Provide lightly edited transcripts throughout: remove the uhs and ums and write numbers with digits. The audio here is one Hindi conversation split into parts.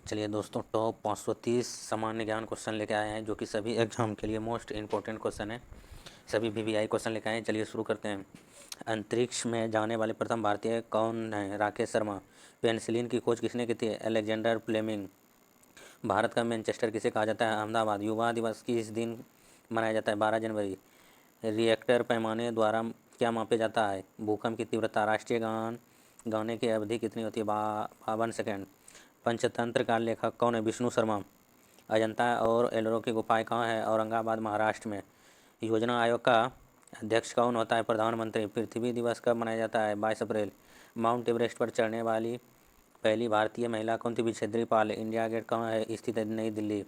चलिए दोस्तों, टॉप 530 सामान्य ज्ञान क्वेश्चन लेके आए हैं जो कि सभी एग्जाम के लिए मोस्ट इंपॉर्टेंट क्वेश्चन है। सभी वीवीआई क्वेश्चन लेके आए हैं। चलिए शुरू करते हैं। अंतरिक्ष में जाने वाले प्रथम भारतीय कौन है? राकेश शर्मा। पेनिसिलिन की खोज किसने की थी? Alexander Fleming. भारत का मैनचेस्टर किसे कहा जाता है? अहमदाबाद। युवा दिवस किस दिन मनाया जाता है? 12 जनवरी। रिएक्टर पैमाने द्वारा क्या मापा जाता है? भूकंप की तीव्रता। राष्ट्रीय गान गाने की अवधि कितनी होती है? 52 सेकेंड। पंचतंत्र का लेखक कौन है? विष्णु शर्मा। अजंता और एलोरा की गुफाएं कहाँ है? औरंगाबाद महाराष्ट्र में। योजना आयोग का अध्यक्ष कौन होता है? प्रधानमंत्री। पृथ्वी दिवस कब मनाया जाता है? 22 अप्रैल। माउंट एवरेस्ट पर चढ़ने वाली पहली भारतीय महिला कौन थी? विछेंद्री पाल। इंडिया गेट कहाँ है? स्थित है नई दिल्ली।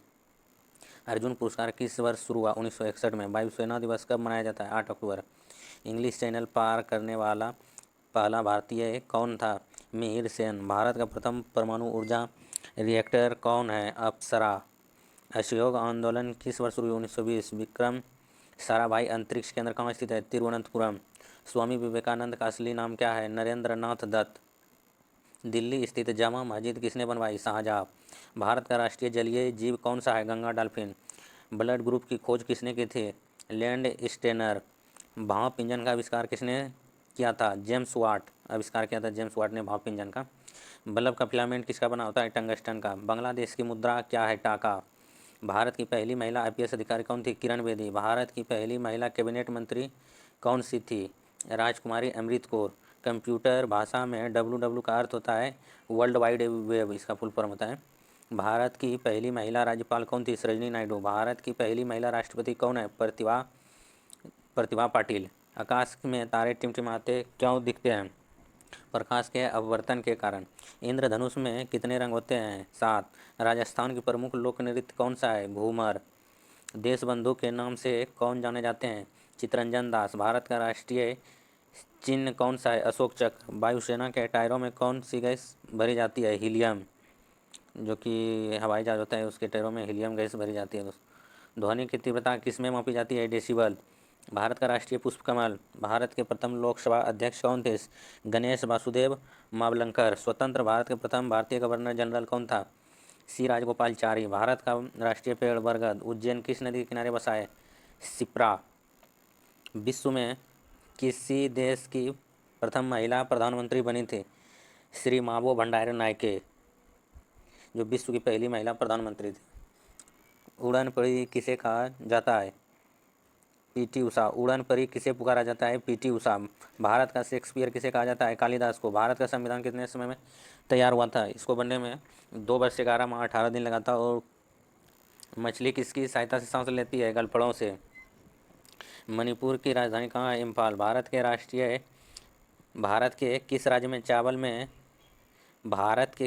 अर्जुन पुरस्कार किस वर्ष शुरू हुआ? 1961 में। वायुसेना दिवस कब मनाया जाता है? 8 अक्टूबर। इंग्लिश चैनल पार करने वाला पहला भारतीय कौन था? मिहिर सेन। भारत का प्रथम परमाणु ऊर्जा रिएक्टर कौन है? अप्सरा। असहयोग आंदोलन किस वर्ष शुरू हुई? 1920। विक्रम साराभाई अंतरिक्ष केंद्र कहाँ स्थित है? तिरुवनंतपुरम। स्वामी विवेकानंद का असली नाम क्या है? नरेंद्र नाथ दत्त। दिल्ली स्थित जामा मस्जिद किसने बनवाई? शाहजहाँ। भारत का राष्ट्रीय जलीय जीव कौन सा है? गंगा डॉल्फिन। ब्लड ग्रुप की खोज किसने की थी? Land Steiner. भाप इंजन का आविष्कार किसने किया था? James Watt. आविष्कार किया था जेम्स वाट ने भाप इंजन का। बल्ब का फिलामेंट किसका बना होता है? टंगस्टन का। बांग्लादेश की मुद्रा क्या है? टाका। भारत की पहली महिला आईपीएस अधिकारी कौन थी? किरण बेदी। भारत की पहली महिला कैबिनेट मंत्री कौन सी थी? राजकुमारी अमृत कौर। कंप्यूटर भाषा में डब्ल्यू का अर्थ होता है वर्ल्ड वाइड वेब, इसका फुल फॉर्म होता है। भारत की पहली महिला राज्यपाल कौन थी? सरोजिनी नायडू। भारत की पहली महिला राष्ट्रपति कौन है? प्रतिभा प्रतिभा पाटिल। आकाश में तारे टिमटिमाते क्यों दिखते हैं? प्रकाश के अपवर्तन के कारण। इंद्रधनुष में कितने रंग होते हैं? 7। राजस्थान की प्रमुख लोक नृत्य कौन सा है? घूमर। देशबंधु के नाम से कौन जाने जाते हैं? चितरंजन दास। भारत का राष्ट्रीय चिन्ह कौन सा है? अशोक चक्र। वायुसेना के टायरों में कौन सी गैस भरी जाती है? हीलियम। जो कि हवाई जहाज होता है उसके टायरों में हीलियम गैस भरी जाती है दोस्तों। ध्वनि की तीव्रता किस में मापी जाती है? डेसिबल। भारत का राष्ट्रीय पुष्प कमल। भारत के प्रथम लोकसभा अध्यक्ष कौन थे? गणेश वासुदेव मावलंकर। स्वतंत्र भारत के प्रथम भारतीय गवर्नर जनरल कौन था? सी राजगोपालचारी। भारत का राष्ट्रीय पेड़ बरगद। उज्जैन किस नदी के किनारे बसा है? सिप्रा। विश्व में किसी देश की प्रथम महिला प्रधानमंत्री बनी थी? श्री मावो भंडारी नायके, जो विश्व की पहली महिला प्रधानमंत्री थी। उड़न परी किसे कहा जाता है? पीटी उषा। उड़न परी किसे पुकारा जाता है? पीटी उषा। भारत का शेक्सपियर किसे कहा जाता है? कालिदास को। भारत का संविधान कितने समय में तैयार हुआ था? इसको बनने में 2 वर्ष 11 माह 18 दिन लगा था। और मछली किसकी सहायता से सांस लेती है? गलफड़ों से। मणिपुर की राजधानी कहाँ है? इम्फाल। भारत के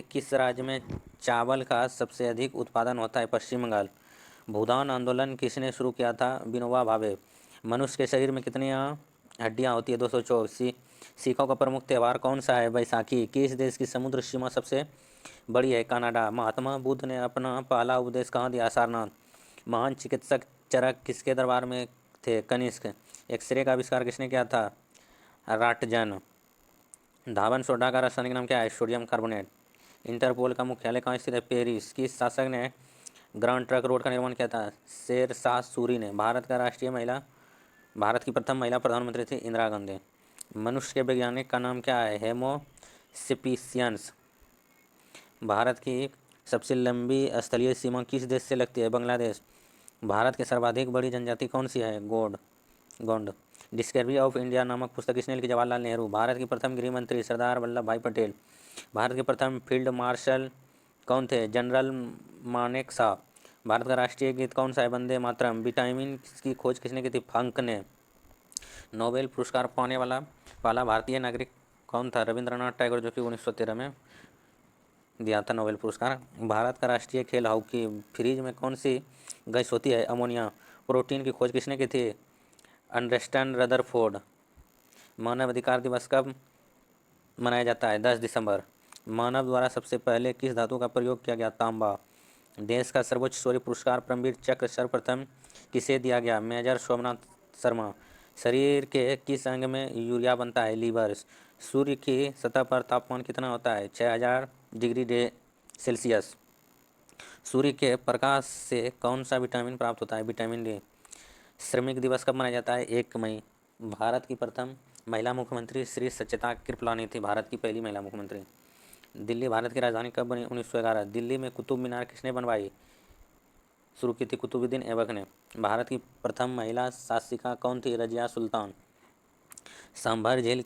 किस राज्य में चावल का सबसे अधिक उत्पादन होता है? पश्चिम बंगाल। भूदान आंदोलन किसने शुरू किया था? विनोबा भावे। मनुष्य के शरीर में कितनी हड्डियां होती है? 224। सिखों का प्रमुख त्यौहार कौन सा है? बैसाखी। किस देश की समुद्र सीमा सबसे बड़ी है? कनाडा। महात्मा बुद्ध ने अपना पहला उपदेश कहाँ दिया? सारनाथ। महान चिकित्सक चरक किसके दरबार में थे? कनिष्क। एक्सरे का आविष्कार किसने किया था? राटजन। धावन सोडा का रासायनिक नाम क्या है? Sodium carbonate. इंटरपोल का मुख्यालय कहाँ स्थित है? पेरिस। किस शासक ने ग्रांड ट्रंक रोड का निर्माण किया था? शेर शाह सूरी ने। भारत की प्रथम महिला प्रधानमंत्री थी इंदिरा गांधी। मनुष्य के वैज्ञानिक का नाम क्या है? हेमो सेपिशियंस। भारत की सबसे लंबी स्थलीय सीमा किस देश से लगती है? बांग्लादेश। भारत की सर्वाधिक बड़ी जनजाति कौन सी है? गोंड। डिस्कवरी ऑफ इंडिया नामक पुस्तक किसने लिखी? जवाहरलाल नेहरू। भारत के प्रथम गृह मंत्री सरदार वल्लभ भाई पटेल। भारत के प्रथम फील्ड मार्शल कौन थे? जनरल मानेक शॉ। भारत का राष्ट्रीय गीत कौन सा है? वंदे मातरम। विटामिन की खोज किसने की थी? फंक ने। नोबेल पुरस्कार पाने वाला पहला भारतीय नागरिक कौन था? रविंद्रनाथ टैगोर, जो कि 1913 में दिया था नोबेल पुरस्कार। भारत का राष्ट्रीय खेल हॉकी। फ्रिज में कौन सी गैस होती है? अमोनिया। प्रोटीन की खोज किसने की थी? Understand Rutherford. मानव अधिकार दिवस कब मनाया जाता है? 10 दिसंबर। मानव द्वारा सबसे पहले किस धातु का प्रयोग किया गया? तांबा। देश का सर्वोच्च शौर्य पुरस्कार परमवीर चक्र सर्वप्रथम किसे दिया गया? मेजर सोमनाथ शर्मा। शरीर के किस अंग में यूरिया बनता है? लीवर। सूर्य की सतह पर तापमान कितना होता है? 6000 डिग्री सेल्सियस। सूर्य के प्रकाश से कौन सा विटामिन प्राप्त होता है? Vitamin D. श्रमिक दिवस कब मनाया जाता है? 1 मई। भारत की प्रथम महिला मुख्यमंत्री श्री सच्चेता कृपलानी थी, भारत की पहली महिला मुख्यमंत्री। दिल्ली भारत की राजधानी कब बनी? 1911। दिल्ली में कुतुब मीनार किसने बनवाई? शुरू की थी कुतुबुद्दीन ऐबक ने। भारत की प्रथम महिला शासिका कौन थी? रजिया सुल्तान। सांभर झील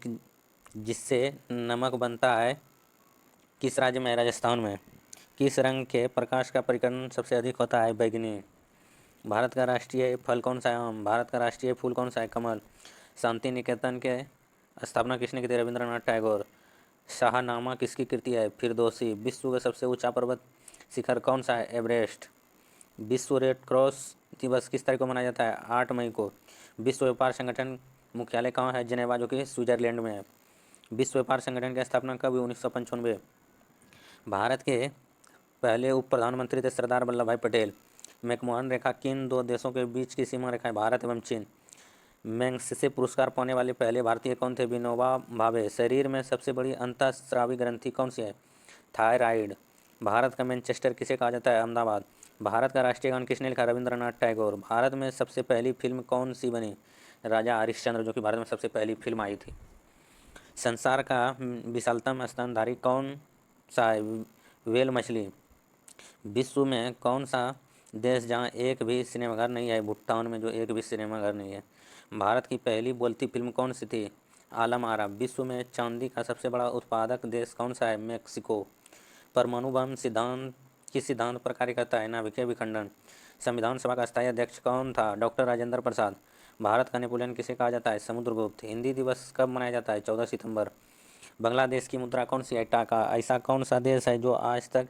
जिससे नमक बनता है किस राज्य में? राजस्थान में। किस रंग के प्रकाश का परिकरण सबसे अधिक होता है? बैंगनी। भारत का राष्ट्रीय फल कौन सा है? आम। भारत का राष्ट्रीय फूल कौन सा है? कमल। शांति निकेतन के स्थापना किसने की थी? रविंद्रनाथ टैगोर। शाहनामा किसकी कृति है? फिरदौसी। विश्व का सबसे ऊंचा पर्वत शिखर कौन सा है? एवरेस्ट। विश्व रेड क्रॉस दिवस किस तारीख को मनाया जाता है? 8 मई को। विश्व व्यापार संगठन मुख्यालय कहाँ है? जिनेवा, जो कि स्विट्जरलैंड में है। विश्व व्यापार संगठन की स्थापना कब हुई? 1995। भारत के पहले उप प्रधानमंत्री थे सरदार वल्लभ भाई पटेल। मैकमोहन रेखा किन दो देशों के बीच की सीमा रेखा है? भारत एवं चीन। मैग्सेसे पुरस्कार पाने वाले पहले भारतीय कौन थे? विनोबा भावे। शरीर में सबसे बड़ी अंतःस्रावी ग्रंथि कौन सी है? थायराइड। भारत का मैनचेस्टर किसे कहा जाता है? अहमदाबाद। भारत का राष्ट्रीय गान किसने लिखा? रविंद्रनाथ टैगोर। भारत में सबसे पहली फिल्म कौन सी बनी? राजा हरिश्चंद्र, जो कि भारत में सबसे पहली फिल्म आई थी। संसार का विशालतम स्तनधारी कौन सा है? व्हेल मछली। विश्व में कौन सा देश जहां एक भी सिनेमाघर नहीं है? भूटान में, जो एक भी सिनेमाघर नहीं है। भारत की पहली बोलती फिल्म कौन सी थी? आलम आरा। विश्व में चांदी का सबसे बड़ा उत्पादक देश कौन सा है? मेक्सिको। परमाणु बम सिद्धांत किस सिद्धांत पर कार्य करता है? नाभिकीय विखंडन। संविधान सभा का स्थायी अध्यक्ष कौन था? डॉक्टर राजेंद्र प्रसाद। भारत का नेपोलियन किसे कहा जाता है? समुद्रगुप्त। हिंदी दिवस कब मनाया जाता है? 14 सितंबर। बांग्लादेश की मुद्रा कौन सी है? टाका। ऐसा कौन सा देश है जो आज तक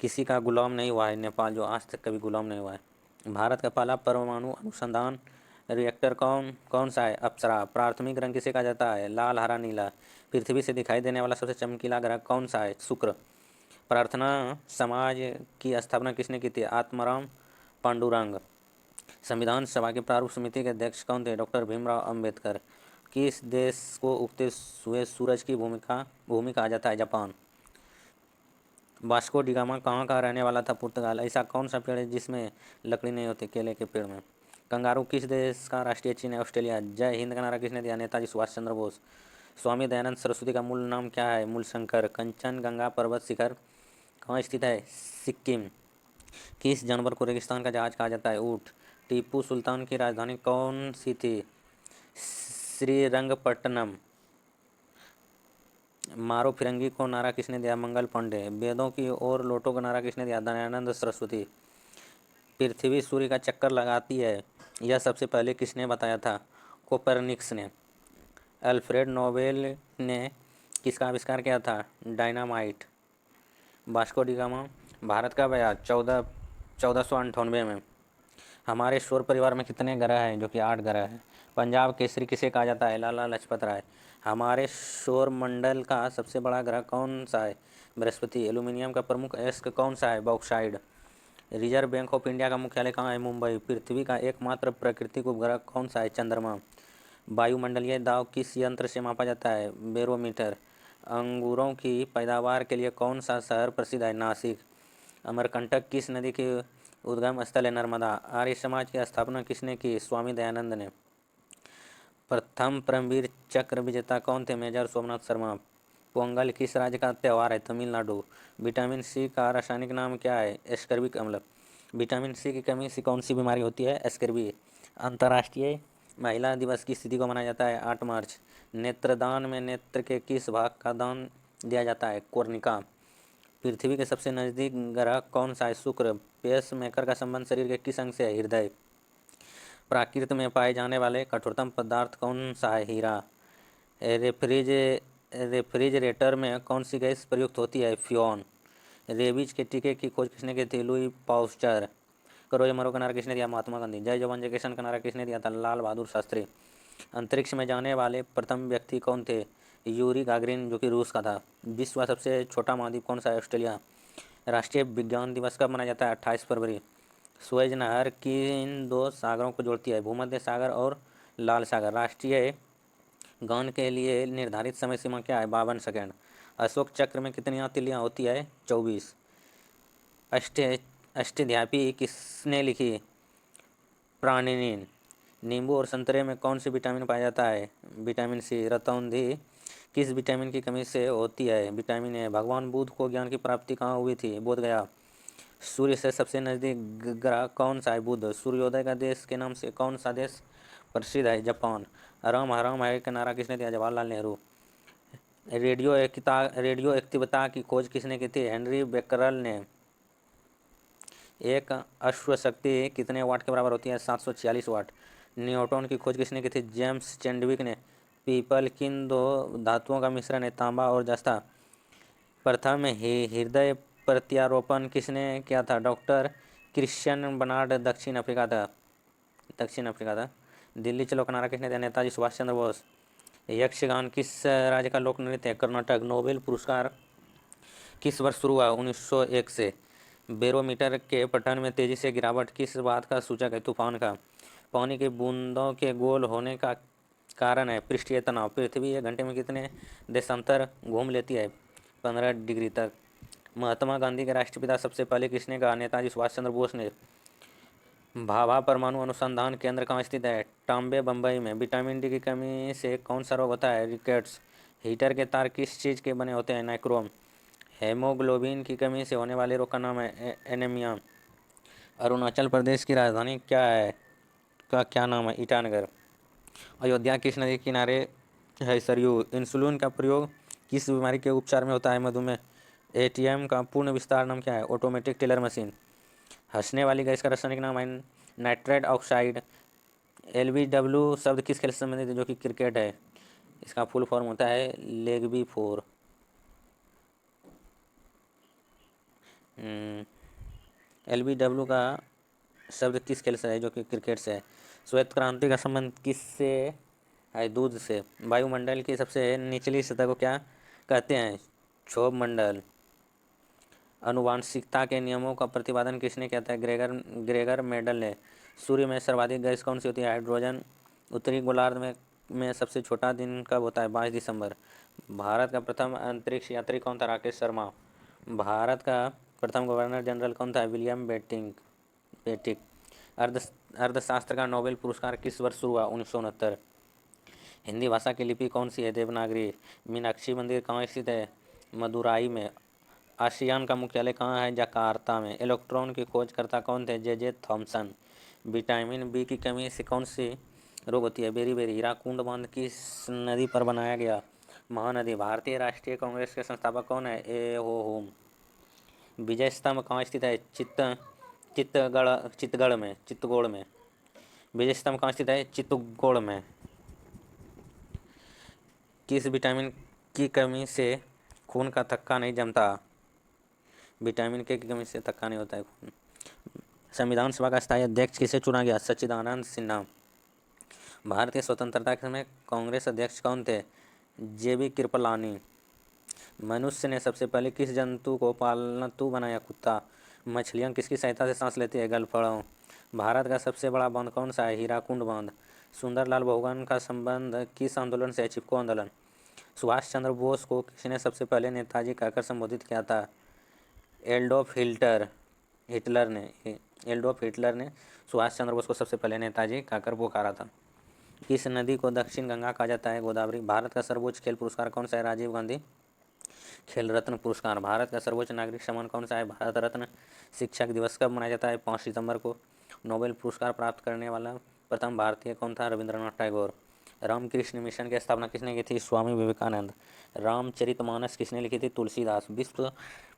किसी का गुलाम नहीं हुआ है? नेपाल, जो आज तक कभी गुलाम नहीं हुआ है। भारत का पहला परमाणु अनुसंधान रिएक्टर कौन कौन सा है? अप्सरा। प्राथमिक रंग किसे कहा जाता है? लाल, हरा, नीला। पृथ्वी से दिखाई देने वाला सबसे चमकीला ग्रह कौन सा है? शुक्र। प्रार्थना समाज की स्थापना किसने की थी? आत्माराम पांडुरंग। संविधान सभा की प्रारूप समिति के अध्यक्ष कौन थे? डॉक्टर भीमराव अंबेडकर। किस देश को उगते हुए सूरज की भूमि कहा जाता है? जापान। वास्को डी गामा कहाँ का रहने वाला था? पुर्तगाल। ऐसा कौन सा पेड़ है जिसमें लकड़ी नहीं होती? केले के पेड़ में। कंगारू किस देश का राष्ट्रीय चिन्ह है? ऑस्ट्रेलिया। जय हिंद का नारा किसने दिया? नेताजी सुभाष चंद्र बोस। स्वामी दयानंद सरस्वती का मूल नाम क्या है? मूलशंकर। कंचनजंगा पर्वत शिखर कहाँ स्थित है? सिक्किम। किस जानवर को रेगिस्तान का जहाज कहा जाता है? ऊँट। टीपू सुल्तान की राजधानी कौन सी थी? श्रीरंगपट्टनम। मारो फिरंगी को नारा किसने दिया? मंगल पांडे। वेदों की ओर लौटो का नारा किसने दिया? दयानंद सरस्वती। पृथ्वी सूर्य का चक्कर लगाती है, यह सबसे पहले किसने बताया था? कोपरनिकस ने। अल्फ्रेड नोबेल ने किसका आविष्कार किया था? Dynamite. Vasco da gamma Bharat का आया 1498 में। हमारे शोर परिवार में कितने ग्रह हैं? जो कि 8 ग्रह हैं। पंजाब केसरी किसे कहा जाता है? लाला लाजपत राय। हमारे सौर मंडल का सबसे बड़ा ग्रह कौन सा है? बृहस्पति। एल्यूमिनियम का प्रमुख अयस्क कौन सा है? Bauxite. Reserve bank of India का मुख्यालय कहाँ है? मुंबई। पृथ्वी का एकमात्र प्राकृतिक उपग्रह कौन सा है? चंद्रमा। वायुमंडलीय दाब किस यंत्र से मापा जाता है? बैरोमीटर। अंगूरों की पैदावार के लिए कौन सा शहर प्रसिद्ध है? नासिक। अमरकंटक किस नदी की उद्गम स्थल है? नर्मदा। आर्य समाज की स्थापना किसने की? स्वामी दयानंद ने। प्रथम परमवीर चक्र विजेता कौन थे? मेजर सोमनाथ शर्मा। पोंगल किस राज्य का त्यौहार है? तमिलनाडु। विटामिन सी का रासायनिक नाम क्या है? एस्कर्बिक अम्ल। विटामिन सी की कमी से कौन सी बीमारी होती है? एस्कर्बी। अंतर्राष्ट्रीय महिला दिवस किस तिथि को मनाया जाता है? 8 मार्च। नेत्रदान में नेत्र के किस भाग का दान दिया जाता है? कोर्निका। पृथ्वी के सबसे नजदीक ग्रह कौन सा है? शुक्र। पेस मेकर का संबंध शरीर के किस अंग से है? हृदय। प्राकृत में पाए जाने वाले कठोरतम पदार्थ कौन सा है? हीरा। रेफ्रिज रेफ्रिजरेटर में कौन सी गैस प्रयुक्त होती है? फ्योन। रेबीज के टीके की खोज किसने की थी? Louis Pasteur. करो या मरो का नारा किसने दिया? महात्मा गांधी। जय जवान जय किसान का नारा किसने दिया था? लाल बहादुर शास्त्री। अंतरिक्ष में जाने वाले प्रथम व्यक्ति कौन थे? यूरी गागरिन, जो कि रूस का था। विश्व का सबसे छोटा महाद्वीप कौन सा है? ऑस्ट्रेलिया। राष्ट्रीय विज्ञान दिवस कब मनाया जाता है? 28 फरवरी। सुएज नहर किन दो सागरों को जोड़ती है? भूमध्य सागर और लाल सागर। राष्ट्रीय गान के लिए निर्धारित समय सीमा क्या है? 52 सेकंड। अशोक चक्र में कितनी तिल्लियाँ होती है? 24। अष्टध्यायी किसने लिखी? प्राणिनि। नींबू और संतरे में कौन सी विटामिन पाया जाता है? विटामिन सी। रतौंधी किस विटामिन की कमी से होती है? Vitamin A. भगवान बुद्ध को ज्ञान की प्राप्ति कहाँ हुई थी? बोध गया। सूर्य से सबसे नजदीक ग्रह कौन सा है? बुध। सूर्योदय का देश के नाम से कौन सा देश प्रसिद्ध है? जापान। राम हराम है का नारा किसने दिया? जवाहरलाल नेहरू। रेडियो एक्टिवता की खोज किसने की थी? हेनरी बेकरल ने। एक अश्वशक्ति कितने वाट के बराबर होती है? 746 वाट। न्यूट्रॉन की खोज किसने की थी? जेम्स चैडविक ने। पीपल किन दो धातुओं का मिश्रण है? तांबा और जस्ता। प्रथम हृदय प्रत्यारोपण किसने किया था? Doctor Christiaan Barnard. दक्षिण अफ्रीका था। दिल्ली चलो का नारा किसने दिया? नेताजी सुभाष चंद्र बोस। यक्षगान किस राज्य का लोक नृत्य है? कर्नाटक। नोबेल पुरस्कार किस वर्ष शुरू हुआ? 1901 से। बैरोमीटर के पठन में तेजी से गिरावट किस बात का सूचक है? तूफान का। पानी की बूंदों के गोल होने का कारण है? पृष्ठीय तनाव। पृथ्वी 1 घंटे में कितने देशांतर घूम लेती है? 15 डिग्री तक। महात्मा गांधी के राष्ट्रपिता सबसे पहले किसने कहा? नेताजी सुभाष चंद्र बोस ने। भाभा परमाणु अनुसंधान केंद्र कहाँ स्थित है? टाम्बे बम्बई में। विटामिन डी की कमी से कौन सा रोग होता है? रिकेट्स। हीटर के तार किस चीज़ के बने होते हैं? नाइक्रोम। हेमोग्लोबिन की कमी से होने वाले रोग का नाम है एनीमिया। अरुणाचल प्रदेश की राजधानी क्या है? क्या नाम है? ईटानगर। अयोध्या किस नदी के किनारे है? सरयू। इंसुलिन का प्रयोग किस बीमारी के उपचार में होता है? मधुमेह। एटीएम का पूर्ण विस्तार नाम क्या है? Automatic teller machine. हंसने वाली गैस का रासायनिक नाम है नाइट्रेट ऑक्साइड। एलबीडब्ल्यू शब्द किस खेल से संबंधित है? जो कि क्रिकेट है। इसका फुल फॉर्म होता है लेग बी फोर। एलबीडब्ल्यू का शब्द किस खेल से है? जो कि क्रिकेट से है। श्वेत क्रांति का संबंध किससे है? दूध से। वायुमंडल की सबसे निचली सतह को क्या कहते हैं? क्षोभ मंडल। आनुवांशिकता के नियमों का प्रतिपादन किसने किया था? ग्रेगर मेंडल ने। सूर्य में सर्वाधिक गैस कौन सी होती है? हाइड्रोजन। उत्तरी गोलार्ध में सबसे छोटा दिन कब होता है? 22 दिसंबर। भारत का प्रथम अंतरिक्ष यात्री कौन था? राकेश शर्मा। भारत का प्रथम गवर्नर जनरल कौन था? विलियम बेटिक। अर्थशास्त्र का नोबेल पुरस्कार किस वर्ष शुरू हुआ? 1969। हिंदी भाषा की लिपि कौन सी है? देवनागरी। मीनाक्षी मंदिर कहाँ स्थित है? मदुराई में। आसियान का मुख्यालय कहाँ है? जकार्ता में। इलेक्ट्रॉन की खोजकर्ता कौन थे? J Thomson. विटामिन बी की कमी से कौन सी रोग होती है? बेरी। हीराकुंड बांध किस नदी पर बनाया गया? महानदी। भारतीय राष्ट्रीय कांग्रेस के संस्थापक कौन है? ए हो होम। विजय स्तंभ कहाँ स्थित है? चित्तौड़ में। विजय स्तंभ कहाँ स्थित है? चित्तौड़ में। किस विटामिन की कमी से खून का थक्का नहीं जमता? विटामिन के की कमी से थक्का नहीं होता है खून। संविधान सभा का स्थायी अध्यक्ष किसे चुना गया? सच्चिदानंद सिन्हा। भारतीय स्वतंत्रता के समय कांग्रेस अध्यक्ष कौन थे? जेबी कृपलानी। मनुष्य ने सबसे पहले किस जंतु को पालतू बनाया? कुत्ता। मछलियाँ किसकी सहायता से सांस लेती है? गलफड़ों। भारत का सबसे बड़ा बांध कौन सा है? हीराकुंड बांध। सुंदरलाल बहुगुणा का संबंध किस आंदोलन से है? चिपको आंदोलन। सुभाष चंद्र बोस को किसने सबसे पहले नेताजी कहकर संबोधित किया था? एडोल्फ हिटलर ने सुभाष चंद्र बोस को सबसे पहले नेताजी कहकर पुकारा था। किस नदी को दक्षिण गंगा कहा जाता है? गोदावरी। भारत का सर्वोच्च खेल पुरस्कार कौन सा है? राजीव गांधी खेल रत्न पुरस्कार। भारत का सर्वोच्च नागरिक सम्मान कौन सा है? भारत रत्न। शिक्षक दिवस कब मनाया जाता है? 5 सितंबर को। नोबेल पुरस्कार प्राप्त करने वाला प्रथम भारतीय कौन था? रविंद्रनाथ टैगोर। रामकृष्ण मिशन की स्थापना किसने की थी? स्वामी विवेकानंद। रामचरितमानस किसने लिखी थी? तुलसीदास। विश्व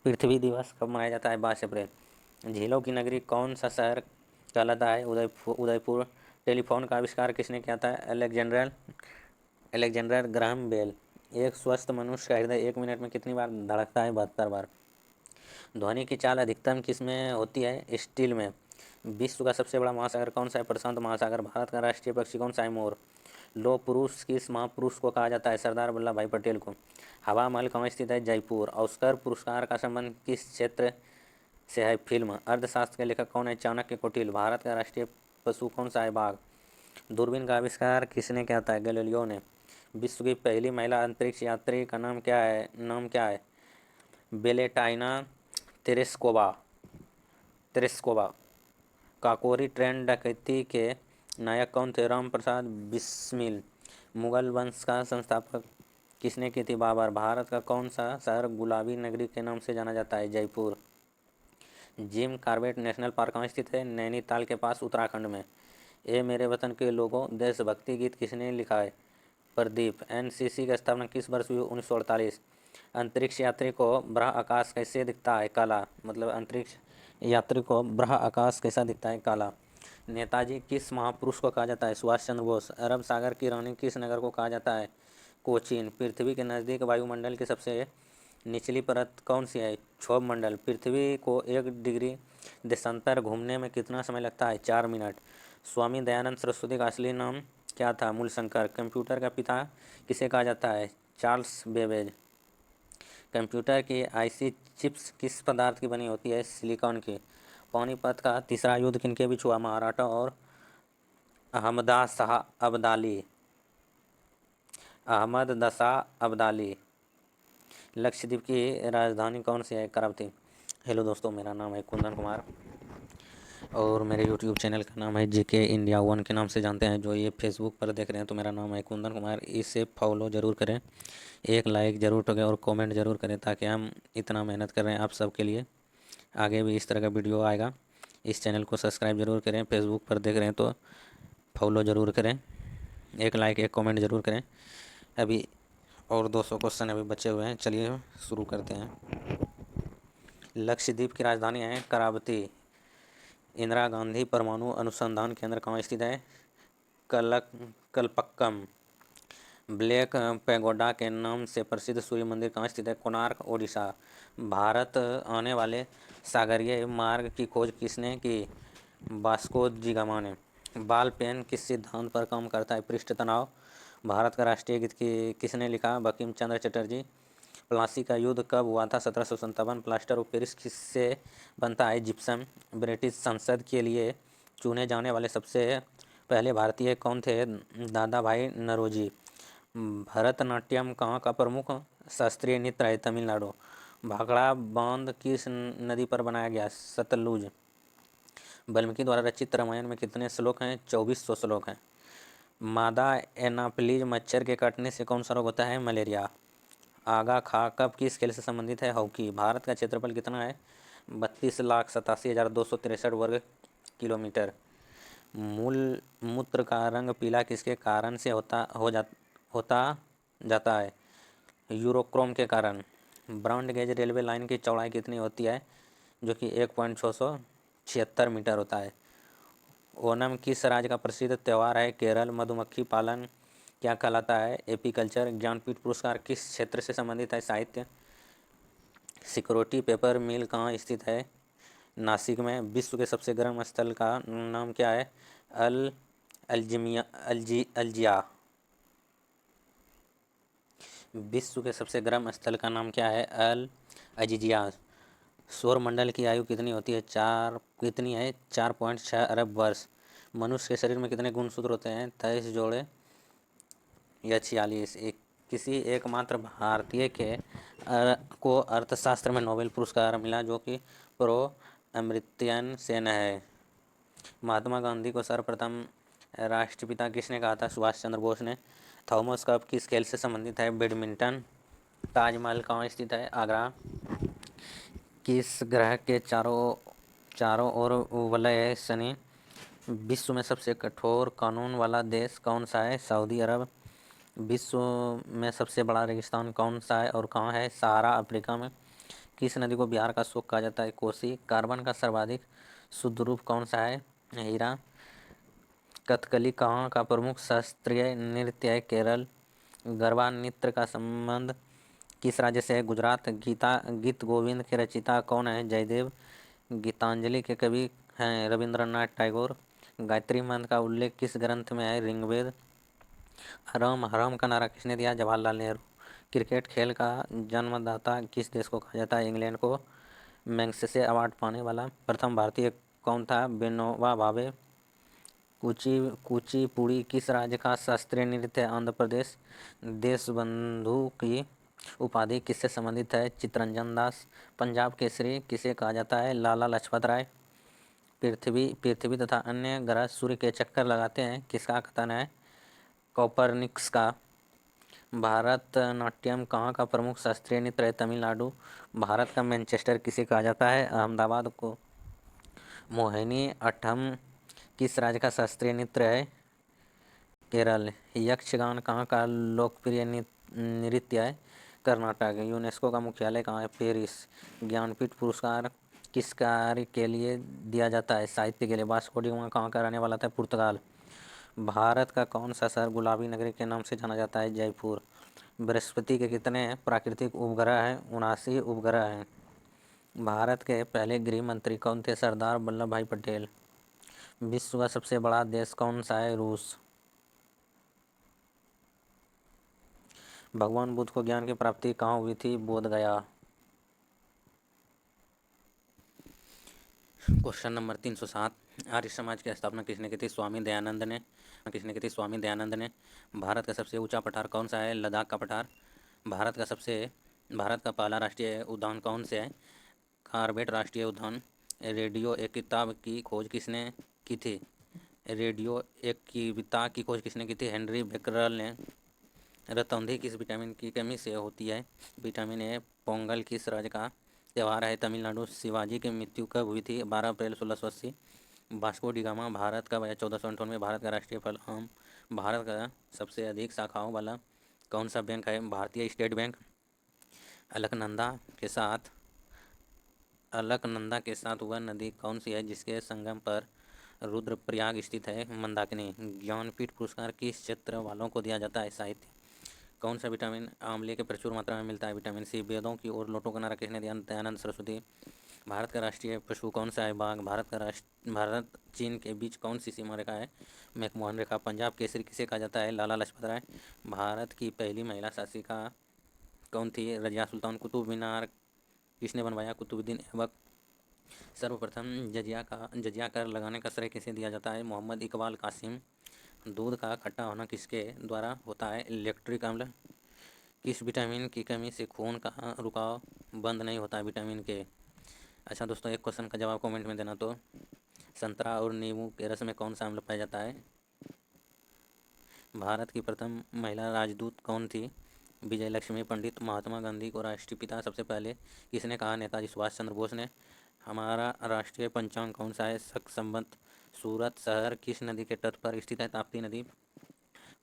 पृथ्वी दिवस कब मनाया जाता है? 22 अप्रैल। झीलों की नगरी कौन सा शहर कहलाता है? उदयपुर। टेलीफोन का आविष्कार किसने किया था? Alexander Graham Bell. एक स्वस्थ मनुष्य का हृदय 1 मिनट में कितनी बार धड़कता है? 72 बार। ध्वनि की चाल अधिकतम किस में होती है? स्टील में। विश्व का सबसे बड़ा महासागर कौन सा है? प्रशांत महासागर। भारत का राष्ट्रीय पक्षी कौन सा है? मोर। लौह पुरुष किस महापुरुष को कहा जाता है? सरदार वल्लभ भाई पटेल को। हवा महल कहाँ स्थित है? जयपुर। ऑस्कर पुरस्कार का संबंध किस क्षेत्र से है? फिल्म। अर्थशास्त्र के लेखक कौन है? चाणक्य कौटिल्य। भारत का राष्ट्रीय पशु कौन सा है? बाघ। दूरबीन का आविष्कार किसने किया था? गैलीलियो ने। विश्व की पहली महिला अंतरिक्ष यात्री का नाम क्या है? बेलेटाइना तेरेस्कोवा। तेरेस्कोवा। काकोरी ट्रेन डकैती के नायक कौन थे? राम प्रसाद बिस्मिल। मुगल वंश का संस्थापक किसने की थी? बाबर। भारत का कौन सा शहर गुलाबी नगरी के नाम से जाना जाता है? Jaipur. Jim Corbett national park कहाँ स्थित है? नैनीताल के पास, उत्तराखंड में। ए मेरे वतन के लोगों देशभक्ति गीत किसने लिखा है? प्रदीप। एनसीसी की स्थापना किस वर्ष हुई? 1948। अंतरिक्ष यात्री को ब्रह आकाश कैसे दिखता है? काला। मतलब अंतरिक्ष यात्री को ब्रह आकाश कैसा दिखता है? काला। नेताजी किस महापुरुष को कहा जाता है? सुभाष चंद्र बोस। अरब सागर की रानी किस नगर को कहा जाता है? कोचीन। पृथ्वी के नज़दीक वायुमंडल की सबसे निचली परत कौन सी है? क्षोभ मंडल। पृथ्वी को 1 डिग्री देशांतर घूमने में कितना समय लगता है? 4 मिनट। स्वामी दयानंद सरस्वती का असली नाम क्या था? मूलशंकर। कंप्यूटर का पिता किसे कहा जाता है? Charles Babbage. कंप्यूटर की आईसी चिप्स किस पदार्थ की बनी होती है? सिलिकॉन की। पानीपत का तीसरा युद्ध किनके बीच हुआ? मराठा और अहमदा शाह अब्दाली। अहमद दशा अब्दाली। लक्षद्वीप की राजधानी कौन सी है? करावती। हेलो दोस्तों, मेरा नाम है कुंदन कुमार और मेरे यूट्यूब चैनल का नाम है जीके इंडिया 1 के नाम से जानते हैं। जो ये फेसबुक पर देख रहे हैं तो मेरा नाम है कुंदन कुमार। इसे फॉलो ज़रूर करें, एक लाइक ज़रूर ठोकें और कमेंट ज़रूर करें ताकि हम इतना मेहनत कर रहे हैं आप सबके लिए, आगे भी इस तरह का वीडियो आएगा। इस चैनल को सब्सक्राइब ज़रूर करें, फेसबुक पर देख रहे हैं तो फॉलो ज़रूर करें, एक लाइक एक कमेंट ज़रूर करें। अभी और 200 क्वेश्चन अभी बचे हुए हैं, चलिए शुरू करते हैं। लक्षद्वीप की राजधानी है करावती। इंदिरा गांधी परमाणु अनुसंधान केंद्र कहाँ स्थित है? कलपक्कम। ब्लैक पैगोडा के नाम से प्रसिद्ध सूर्य मंदिर कहाँ स्थित है? कोणार्क, ओडिशा। भारत आने वाले सागरीय मार्ग की खोज किसने की? वास्को डी गामा ने। बॉल पेन किस सिद्धांत पर काम करता है? पृष्ठ तनाव। भारत का राष्ट्रीय गीत किसने लिखा? बंकिम चंद्र चटर्जी। प्लासी का युद्ध कब हुआ था? 1757। प्लास्टर ऑफ पेरिस किससे बनता है? जिप्सम। ब्रिटिश संसद के लिए चुने जाने वाले सबसे पहले भारतीय कौन थे? दादा भाई नौरोजी। भरतनाट्यम कहाँ का प्रमुख शास्त्रीय नृत्य है? तमिलनाडु। भाखड़ा बांध किस नदी पर बनाया गया? सतलुज। वाल्मीकि द्वारा रचित रामायण में कितने श्लोक हैं? 2400 श्लोक हैं। मादा एनाफिलीज मच्छर के काटने से कौन सा रोग होता है? मलेरिया। आगा खा कब किस खेल से संबंधित है? हॉकी। भारत का क्षेत्रफल कितना है? 32,87,263 वर्ग किलोमीटर। मूल मूत्र का रंग पीला किसके कारण से होता जाता है? यूरोक्रोम के कारण। ब्रॉड गेज रेलवे लाइन की चौड़ाई कितनी होती है? जो कि 1.676 मीटर होता है। ओणम किस राज्य का प्रसिद्ध त्यौहार है? केरल। मधुमक्खी पालन क्या कहलाता है? एपीकल्चर। ज्ञानपीठ पुरस्कार किस क्षेत्र से संबंधित है? साहित्य। सिक्योरिटी पेपर मिल कहाँ स्थित है? नासिक में। विश्व के सबसे गर्म स्थल का नाम क्या है? अल्जिया। विश्व के सबसे गर्म स्थल का नाम क्या है? अल अजीजिया। सौरमंडल की आयु कितनी होती है? 4.6 अरब वर्ष। मनुष्य के शरीर में कितने गुणसूत्र होते हैं? 23 जोड़े या 46। किसी एकमात्र भारतीय को अर्थशास्त्र में नोबेल पुरस्कार मिला जो कि प्रो अमर्त्य सेन है। महात्मा गांधी को सर्वप्रथम राष्ट्रपिता किसने कहा था? सुभाष चंद्र बोस ने। थॉमस कप किस खेल से संबंधित है? बैडमिंटन। ताजमहल कहाँ स्थित है? आगरा। किस ग्रह के चारों ओर वलय है? शनि। विश्व में सबसे कठोर कानून वाला देश कौन सा है? सऊदी अरब। विश्व में सबसे बड़ा रेगिस्तान कौन सा है और कहाँ है? सहारा, अफ्रीका में। किस नदी को बिहार का शोक कहा जाता है? कोसी। कार्बन का सर्वाधिक शुद्ध रूप कौन सा है? हीरा। कथकली कहाँ का प्रमुख शास्त्रीय नृत्य है? केरल। गरबा नृत्य का संबंध किस राज्य से है? गुजरात। गीत गोविंद के रचयिता कौन है? जयदेव। गीतांजलि के कवि हैं रविंद्रनाथ टैगोर। गायत्री मंत्र का उल्लेख किस ग्रंथ में है? ऋग्वेद। हराम हराम का नारा किसने दिया? जवाहरलाल नेहरू। क्रिकेट खेल का जन्मदाता किस देश को कहा जाता है? इंग्लैंड को। मैग्सेसे अवार्ड पाने वाला प्रथम भारतीय कौन था? विनोबा भावे। कुचिपुड़ी किस राज्य का शास्त्रीय नृत्य है? आंध्र प्रदेश। देशबंधु की उपाधि किससे संबंधित है? चित्तरंजन दास। पंजाब केसरी किसे कहा जाता है? लाला लाजपत राय। पृथ्वी तथा अन्य ग्रह सूर्य के चक्कर लगाते हैं, किसका कथन है? कोपरनिकस का। भारतनाट्यम कहाँ का प्रमुख शास्त्रीय नृत्य है? तमिलनाडु। भारत का मैनचेस्टर किसे कहा जाता है? अहमदाबाद को। मोहिनी अट्टम किस राज्य का शास्त्रीय नृत्य है? केरल। यक्षगान कहाँ का लोकप्रिय नृत्य है? कर्नाटक। यूनेस्को का मुख्यालय कहाँ है? पेरिस। ज्ञानपीठ पुरस्कार किस कार्य के लिए दिया जाता है? साहित्य के लिए। वास्को डी गामा कहाँ का रहने वाला था? पुर्तगाल। भारत का कौन सा शहर गुलाबी नगरी के नाम से जाना जाता है? जयपुर। बृहस्पति के कितने प्राकृतिक उपग्रह हैं? 79 उपग्रह हैं। भारत के पहले गृह मंत्री कौन थे? सरदार वल्लभ भाई पटेल। विश्व का सबसे बड़ा देश कौन सा है? रूस। भगवान बुद्ध को ज्ञान की प्राप्ति कहाँ हुई थी? बोध गया। क्वेश्चन नंबर 307, आर्य समाज की स्थापना किसने की थी? स्वामी दयानंद ने। भारत का सबसे ऊंचा पठार कौन सा है? लद्दाख का पठार। भारत का पहला राष्ट्रीय उद्यान कौन से है? कॉर्बेट राष्ट्रीय उद्यान। रेडियो एक्टिविता की खोज किसने की थी? हेनरी बेकरल ने। रतौंधी किस विटामिन की कमी से होती है? Vitamin A. पोंगल किस राज्य का त्यौहार है? तमिलनाडु। शिवाजी की मृत्यु कब हुई थी? 12 अप्रैल 1680। वास्को डी गामा भारत कब आया? 1458। भारत का राष्ट्रीय फल आम। भारत का सबसे अधिक शाखाओं वाला कौन सा बैंक है? भारतीय स्टेट बैंक। अलकनंदा के साथ वह नदी कौन सी है जिसके संगम पर रुद्रप्रयाग स्थित है? मंदाकिनी। ज्ञानपीठ पुरस्कार किस क्षेत्र वालों को दिया जाता है? साहित्य। कौन सा विटामिन आंवले के प्रचुर मात्रा में मिलता है? Vitamin C. वेदों की ओर लोटों का नारा किसने दिया? दयानंद सरस्वती। भारत का राष्ट्रीय पशु कौन सा है? बाघ। भारत चीन के बीच कौन सी सीमा रेखा है? मैकमोहन रेखा। पंजाब केसरी किसे कहा जाता है? लाला लाजपत राय। भारत की पहली महिला शासिका कौन थी? रजिया सुल्तान। कुतुब मीनार किसने बनवाया? कुतुबुद्दीन ऐबक। सर्वप्रथम जजिया कर लगाने का श्रेय किसे दिया जाता है? मोहम्मद इकबाल कासिम। दूध का खट्टा होना किसके द्वारा होता है? इलेक्ट्रिक अम्ल। किस विटामिन की कमी से खून का रुकाव बंद नहीं होता? विटामिन के। अच्छा दोस्तों, एक क्वेश्चन का जवाब कमेंट में देना। तो संतरा और नींबू के रस में कौन सा अम्ल पाया जाता है? भारत की प्रथम महिला राजदूत कौन थी? विजय लक्ष्मी पंडित। महात्मा गांधी को राष्ट्रपिता सबसे पहले किसने कहा? नेताजी सुभाष चंद्र बोस ने। हमारा राष्ट्रीय पंचांग कौन सा है? शक संवत। सूरत शहर किस नदी के तट पर स्थित है? ताप्ती नदी।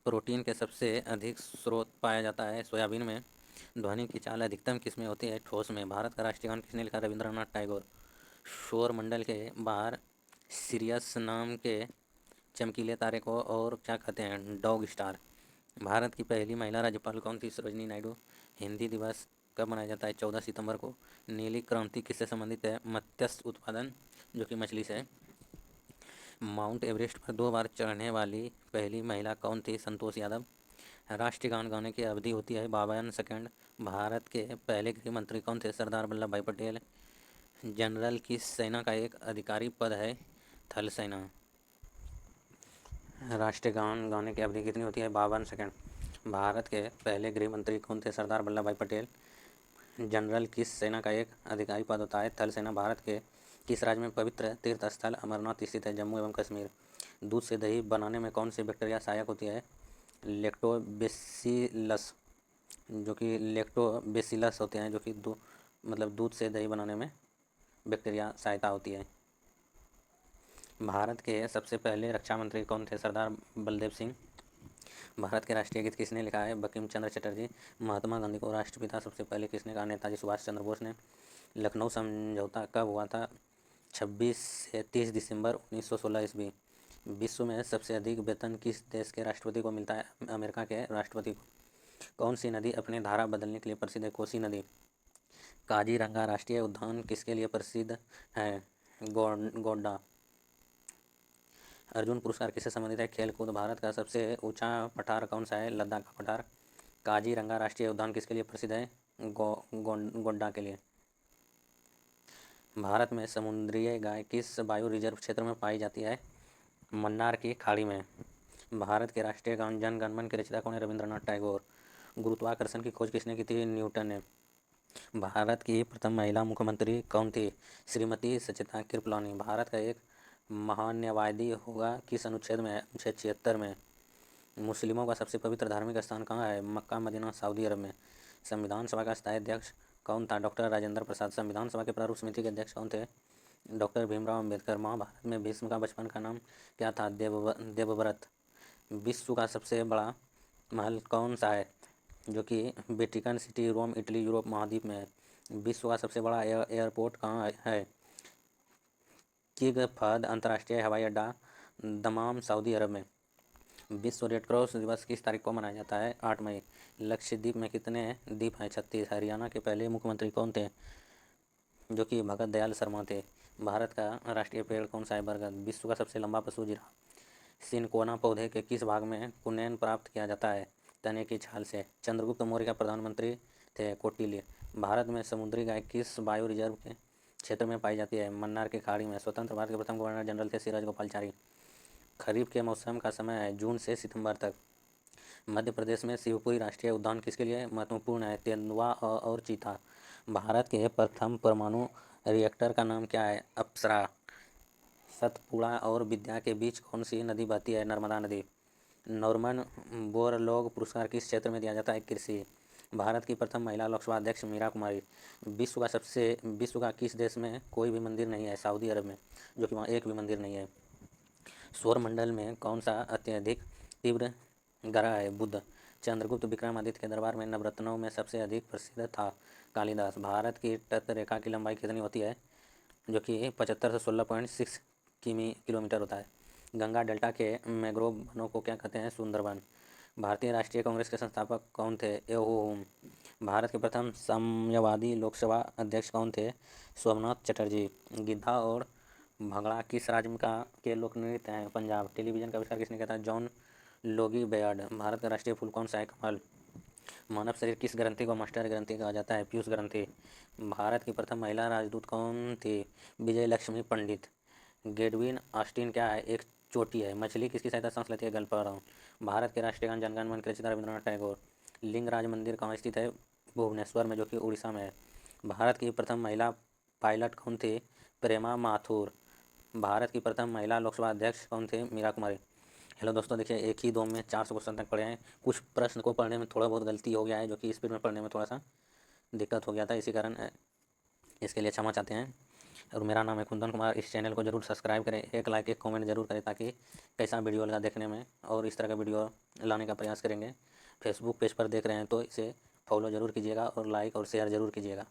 प्रोटीन के सबसे अधिक स्रोत पाया जाता है सोयाबीन में। ध्वनि की चाल अधिकतम किसमें होती है? ठोस में। भारत का राष्ट्रीय गान किसने लिखा? रविंद्रनाथ टैगोर। सौर मंडल के बाहर सिरियस नाम के चमकीले तारे को और क्या कहते हैं? Dog star. भारत की पहली महिला राज्यपाल कौन थी? सरोजिनी नायडू। हिंदी दिवस कब मनाया जाता है? 14 सितंबर को। नीली क्रांति किससे संबंधित है? मत्स्य उत्पादन, जो कि मछली से है। माउंट एवरेस्ट पर 2 बार चढ़ने वाली पहली महिला कौन थी? संतोष यादव। राष्ट्रीय गान गाने की अवधि होती है 52 सेकंड। भारत के पहले गृह मंत्री कौन थे? सरदार वल्लभ भाई पटेल। जनरल किस सेना का एक अधिकारी पद है? थल सेना। राष्ट्रीय गान गाने की अवधि कितनी होती है? 52 सेकंड। भारत के पहले गृह मंत्री कौन थे? सरदार वल्लभ भाई पटेल। जनरल किस सेना का एक अधिकारी पद होता है? थल सेना। भारत के किस राज्य में पवित्र तीर्थ स्थल अमरनाथ स्थित है? जम्मू एवं कश्मीर। दूध से दही बनाने में कौन सी बैक्टीरिया सहायक होती है? लैक्टोबैसिलस। जो कि लैक्टोबैसिलस होते हैं, जो कि दूध से दही बनाने में बैक्टीरिया सहायता होती है। भारत के सबसे पहले रक्षा मंत्री कौन थे? सरदार बलदेव सिंह। भारत के राष्ट्रीय गीत किसने लिखा है? बंकिम चंद्र चटर्जी। महात्मा गांधी को राष्ट्रपिता सबसे पहले किसने कहा? नेताजी सुभाष चंद्र बोस ने। लखनऊ समझौता कब हुआ था? 26 से 30 दिसंबर 1916 ईस्वी। विश्व में सबसे अधिक वेतन किस देश के राष्ट्रपति को मिलता है? अमेरिका के राष्ट्रपति को। कौन सी नदी अपने धारा बदलने के लिए प्रसिद्ध है? कोसी नदी। काजीरंगा राष्ट्रीय उद्यान किसके लिए प्रसिद्ध है? गोंडा। अर्जुन पुरस्कार किससे संबंधित है? खेलकूद। भारत का सबसे ऊंचा पठार कौन सा है? लद्दाख का पठार। काजीरंगा राष्ट्रीय उद्यान किसके लिए प्रसिद्ध है? गोंडा के लिए। भारत में समुद्री गाय किस वायु रिजर्व क्षेत्र में पाई जाती है? मन्नार की खाड़ी में। भारत के राष्ट्रीय गान जन गण मन के रचयिता कौन है? रविंद्रनाथ टैगोर। गुरुत्वाकर्षण की खोज किसने की थी? न्यूटन ने। भारत की प्रथम महिला मुख्यमंत्री कौन थी? श्रीमती सचिता कृपलानी। भारत का एक महान्यायवादी होगा किस अनुच्छेद में है? अनुच्छेद 76 में। मुस्लिमों का सबसे पवित्र धार्मिक स्थान कहाँ है? मक्का, मदीना, सऊदी अरब में। संविधान सभा का स्थायी अध्यक्ष कौन था? डॉक्टर राजेंद्र प्रसाद। संविधान सभा के प्रारूप समिति के अध्यक्ष कौन थे? डॉक्टर भीमराव अम्बेडकर। महाभारत में भीष्म का बचपन का नाम क्या था? देवव्रत। विश्व का सबसे बड़ा महल कौन सा है? जो कि वेटिकन सिटी, रोम, इटली, यूरोप महाद्वीप में है। विश्व का सबसे बड़ा एयरपोर्ट कहाँ है? किंग फहद अंतर्राष्ट्रीय हवाई अड्डा, दमाम, सऊदी अरब में। विश्व रेड क्रॉस दिवस किस तारीख को मनाया जाता है? 8 मई। लक्षद्वीप में कितने द्वीप हैं? 36। हरियाणा के पहले मुख्यमंत्री कौन थे? जो कि भगत दयाल शर्मा थे। भारत का राष्ट्रीय पेड़ कौन सा है? बरगद। विश्व का सबसे लंबा पशु जिराफ। सिनकोना पौधे के किस भाग में कुनैन प्राप्त किया जाता है? तने की छाल से। चंद्रगुप्त मौर्य का प्रधानमंत्री थे? कौटिल्य। भारत में समुद्री गाय किस बायो रिजर्व के क्षेत्र में पाई जाती है? मन्नार की खाड़ी में। स्वतंत्र भारत के प्रथम गवर्नर जनरल थे सी राजगोपालचारी। खरीफ के मौसम का समय है जून से सितंबर तक। मध्य प्रदेश में शिवपुरी राष्ट्रीय उद्यान किसके लिए महत्वपूर्ण है? तेंदुआ और चीता। भारत के प्रथम परमाणु रिएक्टर का नाम क्या है? अप्सरा। सतपुड़ा और विद्या के बीच कौन सी नदी बहती है? नर्मदा नदी। नॉर्मन बोरलॉग पुरस्कार किस क्षेत्र में दिया जाता है? कृषि। भारत की प्रथम महिला लोकसभा अध्यक्ष मीरा कुमारी। विश्व का किस देश में कोई भी मंदिर नहीं है? सऊदी अरब में, जो कि वहाँ एक भी मंदिर नहीं है। सौरमंडल में कौन सा अत्यधिक तीव्र ग्रह है? बुध। चंद्रगुप्त विक्रमादित्य के दरबार में नवरत्नों में सबसे अधिक प्रसिद्ध था कालिदास। भारत की तट रेखा की लंबाई कितनी होती है? जो कि 75 से 16.6 किलोमीटर होता है। गंगा डेल्टा के मैंग्रोव वनों को क्या कहते हैं? सुंदरवन। भारतीय राष्ट्रीय कांग्रेस के संस्थापक कौन थे? एओहुम। भारत के प्रथम साम्यवादी लोकसभा अध्यक्ष कौन थे? सोमनाथ चटर्जी। गिद्धा और भंगड़ा किस राज्य का के लोक नृत्य हैं? पंजाब। टेलीविजन का आविष्कार किसने किया था? John Logie Baird. भारत का राष्ट्रीय फूल कौन सा है? कमल। मानव शरीर किस ग्रंथि को मास्टर ग्रंथि कहा जाता है? पीयूष ग्रंथि। भारत की प्रथम महिला राजदूत कौन थी? विजय लक्ष्मी पंडित। गेडविन ऑस्टिन क्या है? एक चोटी है। मछली किसकी सहायता सांस लेती है? गल्फाराव। भारत के राष्ट्रीय गान जनगण मन के रचयिता रविंद्रनाथ टैगोर। लिंगराज मंदिर कहाँ स्थित है? भुवनेश्वर में, जो कि उड़ीसा में है। भारत की प्रथम महिला पायलट कौन थी? प्रेमा माथुर। भारत की प्रथम महिला लोकसभा अध्यक्ष कौन थे? मीरा कुमारी। हेलो दोस्तों, देखिए एक ही दो में 400 क्वेश्चन तक पढ़े हैं। कुछ प्रश्न को पढ़ने में थोड़ा बहुत गलती हो गया है, जो कि स्पीड में पढ़ने में थोड़ा सा दिक्कत हो गया था, इसी कारण इसके लिए क्षमा चाहते हैं। और मेरा नाम है कुंदन कुमार। इस चैनल को जरूर सब्सक्राइब करें, एक लाइक एक कमेंट जरूर करें, ताकि कैसा वीडियो लगा देखने में, और इस तरह का वीडियो लाने का प्रयास करेंगे। फेसबुक पेज पर देख रहे हैं तो इसे फॉलो ज़रूर कीजिएगा और लाइक और शेयर ज़रूर कीजिएगा।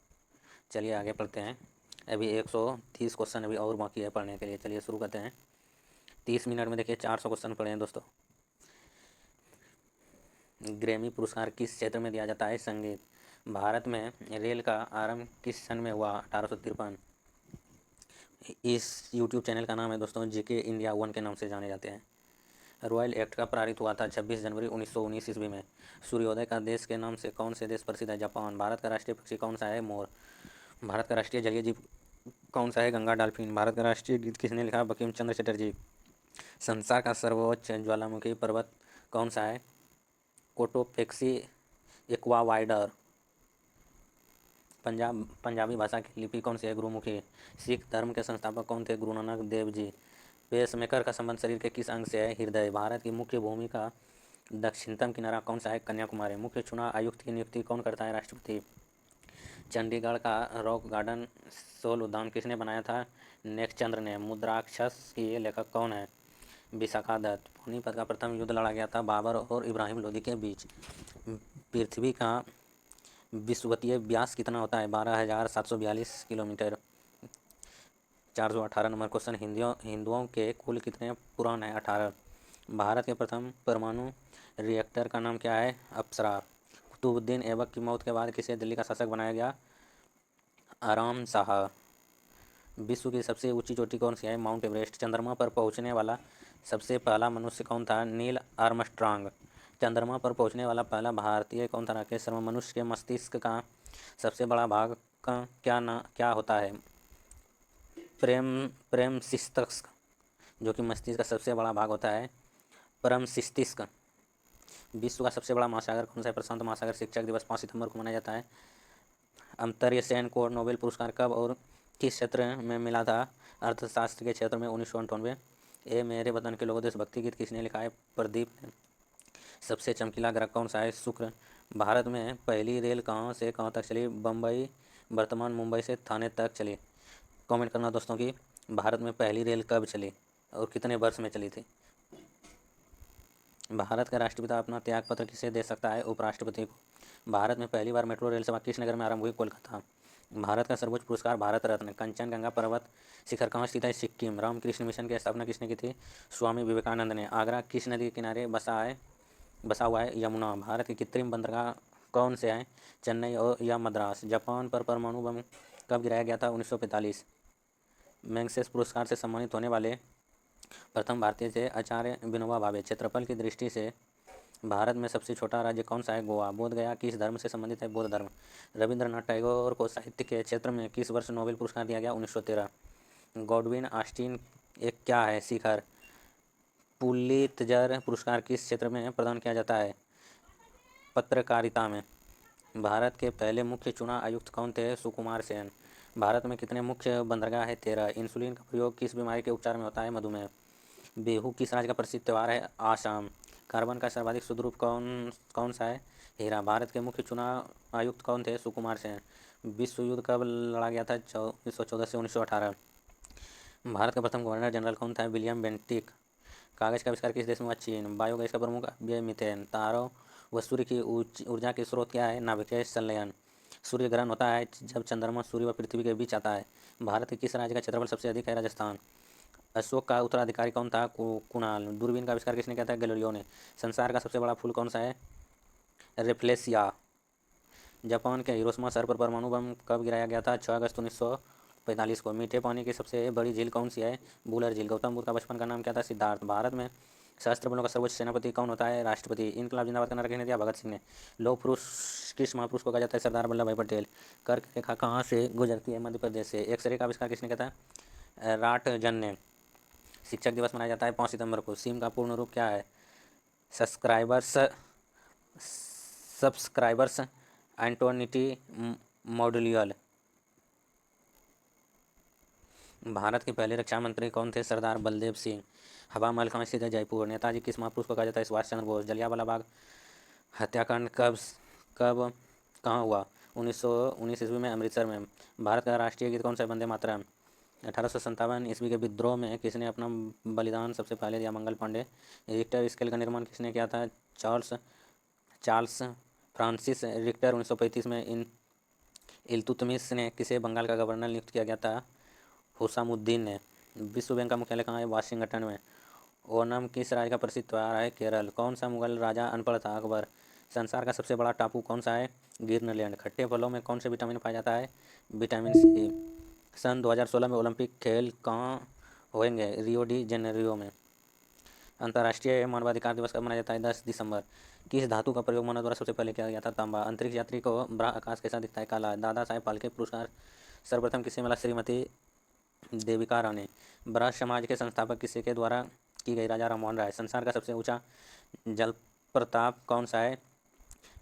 चलिए आगे पढ़ते हैं। अभी 130 क्वेश्चन अभी और बाकी है पढ़ने के लिए। चलिए शुरू करते हैं। 30 मिनट में देखिए 400 क्वेश्चन पढ़े हैं दोस्तों। ग्रैमी पुरस्कार किस क्षेत्र में दिया जाता है? संगीत। भारत में रेल का आरंभ किस सन में हुआ? 1853। इस यूट्यूब चैनल का नाम है दोस्तों जीके इंडिया 1 के नाम से जाने जाते हैं। रॉयल एक्ट का पारित हुआ था 26 जनवरी 1919 ईस्वी में। सूर्योदय का देश के नाम से कौन से देश प्रसिद्ध है? जापान। भारत का राष्ट्रीय पक्षी कौन सा है? मोर। भारत का राष्ट्रीय जलीय जीव कौन सा है? गंगा डॉल्फिन। भारत का राष्ट्रीय गीत किसने लिखा? बंकिम चंद्र चटर्जी। संसार का सर्वोच्च ज्वालामुखी पर्वत कौन सा है? कोटोपेक्सी एक्वावाइडर। पंजाबी भाषा की लिपि कौन सी है? गुरुमुखी। सिख धर्म के संस्थापक कौन थे? गुरु नानक देव जी। पेसमेकर का संबंध शरीर के किस अंग से है? हृदय। भारत की मुख्य भूमि का दक्षिणतम किनारा कौन सा है? कन्याकुमारी। मुख्य चुनाव आयुक्त की नियुक्ति कौन करता है? राष्ट्रपति। चंडीगढ़ का रॉक गार्डन सोल उद्यान किसने बनाया था? नेकचंद्र ने। मुद्राक्षस की लेखक कौन है? विशाखा दत्त। पानीपत का प्रथम युद्ध लड़ा गया था बाबर और इब्राहिम लोदी के बीच। पृथ्वी का विषुवतीय व्यास कितना होता है? 12,742 किलोमीटर। 418 number question. हिंदुओं के कुल कितने पुराण हैं? 18। भारत के प्रथम परमाणु रिएक्टर का नाम क्या है? अप्सरा। कुतुबुद्दीन ऐबक की मौत के बाद किसे दिल्ली का शासक बनाया गया? आराम शाह। विश्व की सबसे ऊंची चोटी कौन सी है? Mount Everest. चंद्रमा पर पहुंचने वाला सबसे पहला मनुष्य कौन था? Neil Armstrong. चंद्रमा पर पहुंचने वाला पहला भारतीय कौन था? राकेश शर्मा। मनुष्य के मस्तिष्क का सबसे बड़ा भाग का क्या होता है? प्रेम मस्तिष्क, जो कि मस्तिष्क का सबसे बड़ा भाग होता है परम मस्तिष्क। विश्व का सबसे बड़ा महासागर कौन सा है? प्रशांत महासागर। शिक्षक दिवस 5 सितंबर को मनाया जाता है। अमर्त्य सेन को नोबेल पुरस्कार कब और किस क्षेत्र में मिला था? अर्थशास्त्र के क्षेत्र में 1998। ए मेरे वतन के लोगों देशभक्ति गीत किसने लिखा है? प्रदीप ने। सबसे चमकीला ग्रह कौन सा है? शुक्र। भारत में पहली रेल कहाँ से कहाँ तक चली? बम्बई वर्तमान मुंबई से थाने तक चली। कमेंट करना दोस्तों कि भारत में पहली रेल कब चली और कितने वर्ष में चली थी। भारत का राष्ट्रपिता अपना त्यागपत्र किसे दे सकता है? उपराष्ट्रपति को। भारत में पहली बार मेट्रो रेल सेवा किस नगर में आरंभ हुई? कोलकाता। भारत का सर्वोच्च पुरस्कार भारत रत्न। कंचनजंगा पर्वत शिखर कहाँ स्थित है? सिक्किम। रामकृष्ण मिशन की स्थापना किसने की थी? स्वामी विवेकानंद ने। आगरा किस नदी के किनारे बसा हुआ है? यमुना। भारत के कृत्रिम बंदरगाह कौन से हैं? चेन्नई और या मद्रास। जापान पर परमाणु बम कब गिराया गया था? 1945। मैग्सेस पुरस्कार से सम्मानित होने वाले प्रथम भारतीय थे आचार्य विनोबा भावे। क्षेत्रफल की दृष्टि से भारत में सबसे छोटा राज्य कौन सा है? गोवा। बोध गया किस धर्म से संबंधित है? बौद्ध धर्म। रविंद्रनाथ टैगोर को साहित्य के क्षेत्र में किस वर्ष नोबेल पुरस्कार दिया गया? 1913। गॉडविन ऑस्टिन एक क्या है? शिखर। पुलित्जर पुरस्कार किस क्षेत्र में प्रदान किया जाता है? पत्रकारिता में। भारत के पहले मुख्य चुनाव आयुक्त कौन थे? सुकुमार सेन। भारत में कितने मुख्य बंदरगाह है? 13। इंसुलिन का प्रयोग किस बीमारी के उपचार में होता है? मधुमेह। बिहू किस राज्य का प्रसिद्ध त्यौहार है? आसाम। कार्बन का सर्वाधिक शुद्ध रूप कौन सा है? हीरा। भारत के मुख्य चुनाव आयुक्त कौन थे? सुकुमार सेन। विश्व युद्ध कब लड़ा गया था? 1914 से 1918। भारत का प्रथम गवर्नर जनरल कौन था? William Bentinck. कागज का आविष्कार किस देश में हुआ? चीन। बायोगैस का प्रमुख अपव्यय मीथेन। तारों व सूर्य की ऊर्जा के स्रोत क्या है? नाभिकीय संलयन। सूर्य ग्रहण होता है जब चंद्रमा सूर्य व पृथ्वी के बीच आता है। भारत के किस राज्य का क्षेत्रफल सबसे अधिक है? राजस्थान। अशोक का उत्तराधिकारी कौन था? कुणाल। दूरबीन का आविष्कार किसने किया था? गैलीलियो ने। संसार का सबसे बड़ा फूल कौन सा है? रेफ्लेसिया। जापान के हिरोशिमा शहर पर परमाणु बम कब गिराया गया था? 6 अगस्त 1945 को। मीठे पानी की सबसे बड़ी झील कौन सी है? बूलर झील। गौतम बुद्ध का बचपन का नाम क्या था? सिद्धार्थ। भारत में सशस्त्र बलों का सर्वोच्च सेनापति कौन होता है? राष्ट्रपति। इनकलाब जिंदाबाद का नारा किसने दिया? भगत सिंह ने। लौह पुरुष किस महापुरुष को कहा जाता है? सरदार वल्लभ भाई पटेल। कर्क रेखा कहाँ से गुजरती है? मध्य प्रदेश से। एक्सरे का आविष्कार किसने किया था? राटजन ने। शिक्षक दिवस मनाया जाता है 5 सितंबर को। सिम का पूर्ण रूप क्या है? Subscribers एंटोनिटी module. भारत के पहले रक्षा मंत्री कौन थे? सरदार बलदेव सिंह। हवा महल कहाँ स्थित है? जयपुर। नेताजी किस महापुरुष को कहा जाता है? सुभाष चंद्र बोस। जलियांवाला बाग हत्याकांड कब कहाँ हुआ? 1919 ईस्वी में अमृतसर में। भारत का राष्ट्रीय गीत कौन सा है? वंदे मातरम। 1857 ईस्वी के विद्रोह में किसने अपना बलिदान सबसे पहले दिया? मंगल पांडे। रिक्टर स्केल का निर्माण किसने किया था? Charles Francis Richter. 1935 में इल्तुतमिश ने किसे बंगाल का गवर्नर नियुक्त किया गया था? हुसामुद्दीन ने। विश्व बैंक का मुख्यालय कहाँ है? वाशिंगटन में। ओणम किस राज्य का प्रसिद्ध त्योहार है? केरल। कौन सा मुगल राजा अनपढ़ था? अकबर। संसार का सबसे बड़ा टापू कौन सा है? ग्रीनलैंड। खट्टे फलों में कौन से विटामिन पाया जाता है? विटामिन सी। सन 2016 में ओलंपिक खेल कहाँ होंगे? रियो डी जेनेरियो में। अंतर्राष्ट्रीय मानवाधिकार दिवस कब मनाया जाता है? 10 दिसंबर। किस धातु का प्रयोग मानव द्वारा सबसे पहले किया गया था? तांबा। अंतरिक्ष यात्री को ब्रह्म आकाश कैसा दिखता है? काला। दादा साहेब फाल्के पुरस्कार सर्वप्रथम किसे मिला? श्रीमती देविका रानी। ब्रज समाज के संस्थापक किसे के द्वारा की गई? राजा राममोहन राय। संसार का सबसे ऊंचा जलप्रपात कौन सा है?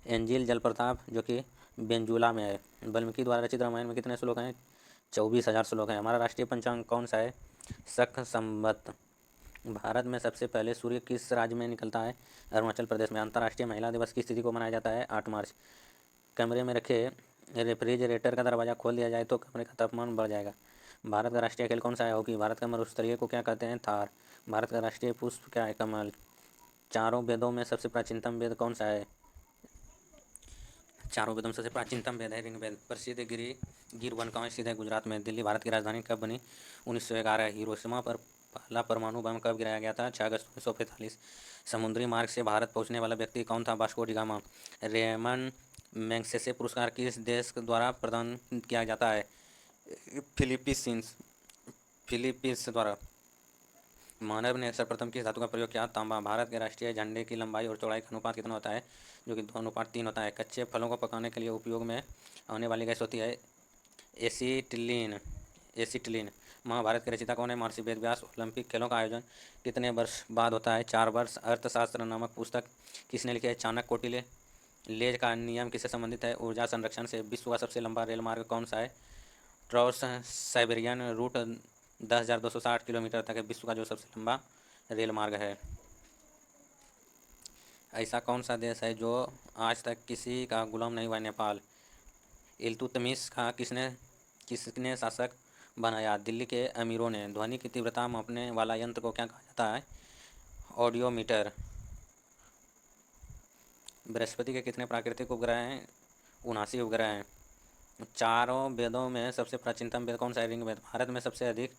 एंजिल जलप्रपात जो कि बेंजुला में है। वाल्मीकि द्वारा रचित रामायण में कितने श्लोक हैं? 24,000 श्लोक हैं। हमारा राष्ट्रीय पंचांग कौन सा है? शक संवत। भारत में सबसे पहले सूर्य किस राज्य में निकलता है? अरुणाचल प्रदेश में। अंतर्राष्ट्रीय महिला दिवस किस तिथि को मनाया जाता है? 8 मार्च। कमरे में रखे रेफ्रिजरेटर का दरवाज़ा खोल दिया जाए तो कमरे का तापमान बढ़ जाएगा। भारत का राष्ट्रीय खेल कौन सा है? हॉकी। भारत का मरुस्थलीय को क्या कहते हैं? थार। भारत का राष्ट्रीय पुष्प क्या है? कमल। चारों वेदों में सबसे प्राचीनतम वेद कौन सा है? चारों वेदों में सबसे प्राचीनतम वेद है ऋग्वेद। प्रसिद्ध गिर वन कहाँ स्थित है? गुजरात में। दिल्ली भारत की राजधानी कब बनी? 1911। हिरोशिमा पर पहला परमाणु बम कब गिराया गया था? 6 अगस्त 1945। समुद्री मार्ग से भारत पहुंचने वाला व्यक्ति कौन था? Vasco da Gama. Ramon Magsaysay पुरस्कार किस देश द्वारा प्रदान किया जाता है? फिलीपींस द्वारा। मानव ने सर्वप्रथम किस धातु का प्रयोग किया? तांबा। भारत के राष्ट्रीय झंडे की लंबाई और चौड़ाई का अनुपात कितना होता है? जो कि 2:3 होता है। कच्चे फलों को पकाने के लिए उपयोग में आने वाली गैस होती है एसिटिलीन। महाभारत के रचयिता कौन है? महर्षि वेद व्यास। ओलंपिक खेलों का आयोजन कितने वर्ष बाद होता है? 4 वर्ष। अर्थशास्त्र नामक पुस्तक किसने लिखी है? चाणक्य कोटिले। लेज का नियम किससे संबंधित है? ऊर्जा संरक्षण से। विश्व का सबसे लंबा रेल मार्ग कौन सा है? ट्रांस साइबेरियन रूट 10,260 किलोमीटर तक है, विश्व का जो सबसे लंबा रेल मार्ग है। ऐसा कौन सा देश है जो आज तक किसी का गुलाम नहीं हुआ? नेपाल। इल्तुतमिश का किसने किसने शासक बनाया? दिल्ली के अमीरों ने। ध्वनि की तीव्रता मापने वाला यंत्र को क्या कहा जाता है? ऑडियोमीटर। बृहस्पति के कितने प्राकृतिक उपग्रह हैं? 79 उपग्रह हैं। चारों वेदों में सबसे प्राचीनतम वेद कौन सा है? ऋग्वेद। भारत में सबसे अधिक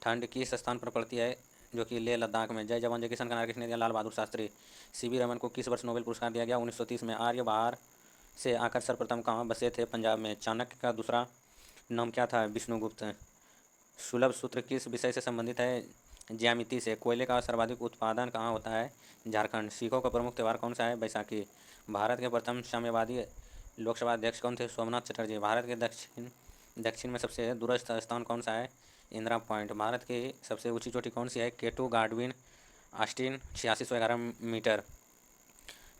ठंड किस स्थान पर पड़ती है? जो कि लेह लद्दाख में। जय जवान जय किसान का नारा किसने दिया? लाल बहादुर शास्त्री। सीवी रमन को किस वर्ष नोबेल पुरस्कार दिया गया? 1930 में। आर्य बाहर से आकर सर्वप्रथम कहाँ बसे थे? पंजाब में। चाणक्य का दूसरा नाम क्या था? विष्णुगुप्त। सुलभ सूत्र किस विषय से संबंधित है? ज्यामिति से। कोयले का सर्वाधिक उत्पादन कहाँ होता है? झारखंड। सिखों का प्रमुख त्यौहार कौन सा है? बैसाखी। भारत के प्रथम साम्यवादी लोकसभा अध्यक्ष कौन थे? सोमनाथ चटर्जी। भारत के दक्षिण में सबसे दूरस्थ स्थान कौन सा है? इंदिरा पॉइंट। भारत की सबसे ऊंची चोटी कौन सी है? केटू Godwin Austin 8611 metre.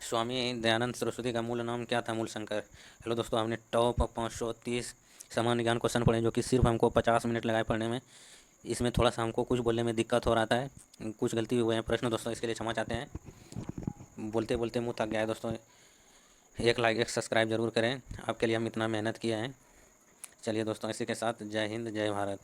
Swami Dayanand Saraswati का मूल नाम क्या था? मूलशंकर। हेलो दोस्तों, हमने टॉप 530 सामान्य ज्ञान क्वेश्चन पढ़े जो कि सिर्फ हमको 50 मिनट लगाए पढ़ने में। इसमें थोड़ा सा हमको कुछ बोलने में दिक्कत हो रहा है, कुछ गलती हुए हैं प्रश्न दोस्तों, इसके लिए क्षमा चाहते हैं। बोलते बोलते मुँह थक गया है दोस्तों। एक लाइक एक सब्सक्राइब जरूर करें, आपके लिए हम इतना मेहनत किए हैं। चलिए दोस्तों, इसी के साथ जय हिंद जय भारत।